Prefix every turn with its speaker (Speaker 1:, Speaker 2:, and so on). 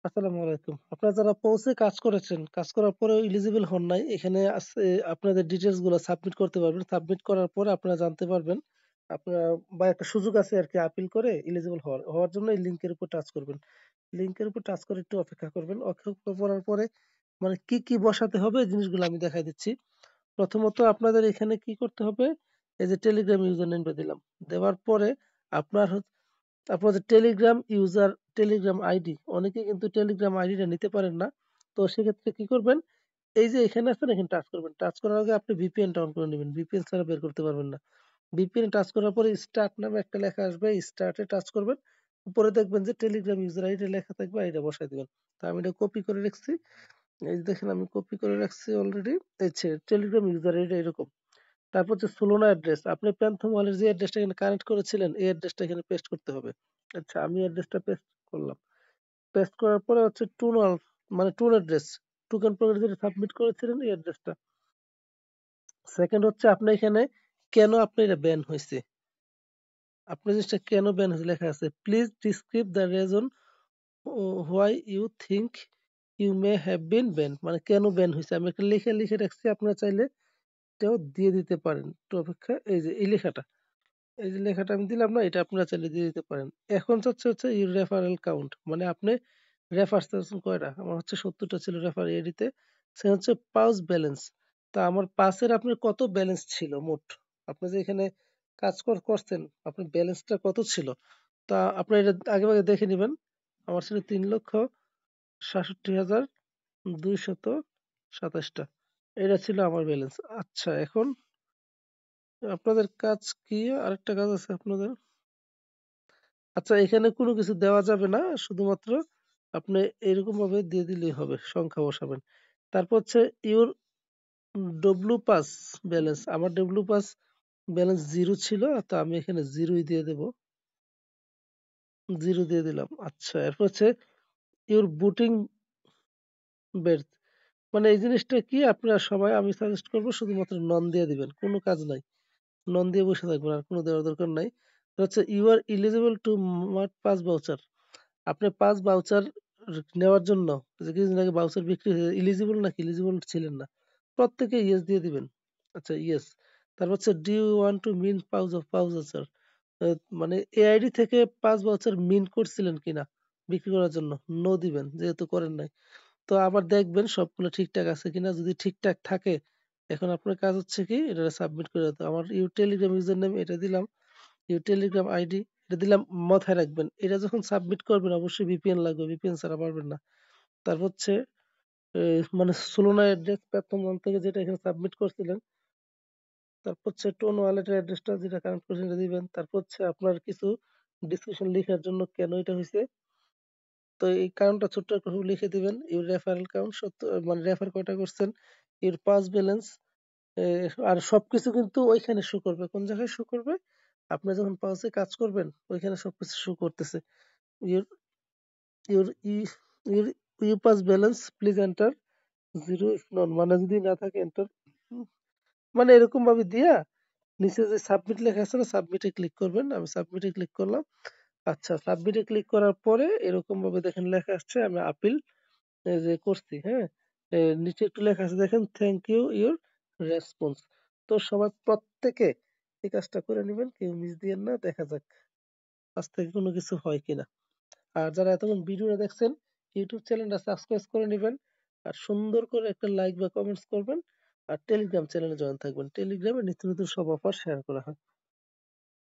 Speaker 1: আসসালামু আলাইকুম। আপনারা যারা পৌঁছে কাজ করেছেন, কাজ করার পরেও এলিজিবল হন নাই, এখানে আছে আপনাদের ডিটেইলস গুলা সাবমিট করতে পারবেন। সাবমিট করার পরে আপনারা জানতে পারবেন, আপনারা বা একটা সুযোগ আছে আরকি আপিল করে এলিজিবল হওয়ার জন্য এই লিংকের উপর টাচ করবেন। লিংকের উপর টাচ করে একটু অপেক্ষা করবেন। অপেক্ষা করার পরে মানে কি বসাতে হবে এই জিনিসগুলো আমি দেখাই দিচ্ছি। প্রথমত আপনাদের এখানে কি করতে হবে? এই যে টেলিগ্রাম ইউজার নেমটা দিলাম। দেওয়ার পরে আপনার আপনাদের টেলিগ্রাম ইউজার টেলিগ্রাম আইডি অনেকে কিন্তু টেলিগ্রাম আইডিটা নিতে পারেন না। তো সেক্ষেত্রে কি করবেন? এই যে এখানে আছে না, এখানে টাচ করবেন। টাচ করার আগে আপনি ভিপিএনটা অন করে নেবেন। ভিপিএন ছাড়া বের করতে পারবেন না। ভিপিএন টাচ করার পরে স্টার্ট নামে একটা লেখা আসবে। স্টার্টে টাচ করবেন। উপরে দেখবেন যে টেলিগ্রাম ইউজার আইডি লেখা থাকবে, আইডিটা বসায় দিবেন। তো আমি এটা কপি করে রাখছি। এই যে দেখেন আমি কপি করে রাখছি অলরেডি। এই টেলিগ্রাম ইউজার আইডি এরকম। তারপর হচ্ছে সুলোনা অ্যাড্রেস। আপনি প্যান্থম ওয়ালের যে অ্যাড্রেসটা এখানে কানেক্ট করেছিলেন, এই অ্যাড্রেসটা এখানে পেস্ট করতে হবে। আচ্ছা, আমি অ্যাড্রেসটা পেস্ট করলাম। পেস্ট করার পরে হচ্ছে টুন মানে টুন অ্যাড্রেস, টোকেন প্রোগ্রাম যেটা সাবমিট করেছিলেন এই অ্যাড্রেসটা। সেকেন্ড হচ্ছে আপনি এখানে কেন আপনি এটা ব্যান হয়েছে, আপনার জিনিসটা কেন ব্যান হয়েছে লেখা আছে। Please describe the reason why you think you may have been ban, মানে কেন ব্যান হয়েছে আমি একটা লিখে রাখছি। আপনারা চাইলে এটাও দিয়ে দিতে পারেন। একটু অপেক্ষা, এই যে এই লেখাটা, এই যে লেখাটা আমি দিলাম না, এটা আপনারা চাইলে দিয়ে দিতে পারেন। এখন হচ্ছে ইউর রেফারেল কাউন্ট, মানে আপনি রেফার করেছেন কয়টা? আমার হচ্ছে 70টা ছিল রেফার এডিতে। সে হচ্ছে পাউচ ব্যালেন্স। তা আমার পাসের আপনার কত ব্যালেন্স ছিল মোট? আপনি যে এখানে কাজ করছেন, আপনার ব্যালেন্সটা কত ছিল? তা আপনি এটা আগে ভাগে দেখে নেবেন। আমার ছিল 3,67,227টা। এটা ছিল আমার ব্যালেন্স। আচ্ছা, এখন আপনাদের কাজ কি? আরেকটা কাজ আছে আপনাদের। আচ্ছা, এখানে কোনো কিছু দেওয়া যাবে না, শুধুমাত্র আপনি এরকম ভাবে দিয়ে দিলেই হবে, সংখ্যা বসাবেন। তারপর হচ্ছে ইউর ডব্লু পাস ব্যালেন্স। আমার ডব্লু পাস ব্যালেন্স জিরো ছিল, তো আমি এখানে জিরোই দিয়ে দেব। জিরো দিয়ে দিলাম। আচ্ছা, এরপর হচ্ছে ইউর বুটিং বেড, মানে এই জিনিসটা কি আপনারা সবাই, আমি সাজেস্ট করবো শুধুমাত্র নন দিয়ে দিবেন, কোনো কাজ নাই। নন দিয়ে বসে থাকবেন, আর কোনো দেওয়ার দরকার নাই। তো হচ্ছে you are eligible to mark pass voucher. আপনি পাস ভাউচার নেওয়ার জন্য, যে কিছুদিন আগে ভাউচার বিক্রি হয়ে ইলিজিবল নাকি ইলিজিবল ছিলেন না, প্রত্যেকে ইয়েস দিয়ে দিবেন। আচ্ছা, ইয়েস। তারপর হচ্ছে do you want to mint pouch voucher, মানে এআইডি থেকে পাস ভাউচার মিন করছিলেন কিনা বিক্রি করার জন্য, নো দিবেন যেহেতু করেন নাই। তো আবার দেখবেন সবগুলো ঠিকঠাক আছে কিনা, যদি ঠিকঠাক থাকে এখন আপনার কাজ হচ্ছে কি এটা সাবমিট করে দিতে। আমার ইউ টেলিগ্রাম ইউজার নেম এটা দিলাম, ইউ টেলিগ্রাম আইডি এটা দিলাম। মাথায় রাখবেন এটা যখন সাবমিট করবেন অবশ্যই ভিপিএন লাগবে, ভিপিএন ছাড়া পারবেন না। তারপর হচ্ছে মানে সোলোনা অ্যাড্রেস প্ল্যাটফর্ম থেকে যেটা এখানে সাবমিট করছিলেন। তারপর হচ্ছে টোন ওয়ালেটের অ্যাড্রেসটা যেটা কানেক্ট করেছেন এটা দিবেন। তারপর হচ্ছে আপনার কিছু ডিসক্রিপশন লেখার জন্য কেন এটা হয়েছে, তো এই কারণটা ছোট্ট একটা লিখে দিবেন। ইউর রেফারেল কাউন্ট 70, মানে রেফার কয়টা করছেন, ইউর পাস ব্যালেন্স, আর সবকিছু কিন্তু ওইখানে শো করবে। কোন জায়গায় শো করবে? আপনি যখন পাউচে কাজ করবেন ওইখানে সবকিছু শো করতেছে। Your your your you pass balance please enter zero if none, মানে যদি না থাকে এন্টার, মানে এরকম ভাবে দিয়া নিচে যে সাবমিট লেখা আছে না, সাবমিটে ক্লিক করবেন। আমি সাবমিটে ক্লিক করলাম। আচ্ছা, সাবমিটে ক্লিক করার পরে এরকম ভাবে দেখেন লেখা আসছে আমি আপিল যে করছি, হ্যাঁ। নিচে একটু লেখা আছে দেখেন, থ্যাংক ইউ ইউর রেসপন্স। তো সবাই প্রত্যেকে এই কাজটা করে নেবেন, কেউ মিস দিয়েন না। দেখা যাক আজ থেকে কোনো কিছু হয় কিনা। আর যারা এতক্ষণ ভিডিওটা দেখছেন, ইউটিউব চ্যানেলটা সাবস্ক্রাইব করে নেবেন, আর সুন্দর করে একটা লাইক বা কমেন্টস করবেন। আর টেলিগ্রাম চ্যানেলে জয়েন থাকবেন, টেলিগ্রামে নিত্য নতুন সব অফার শেয়ার করা হয়।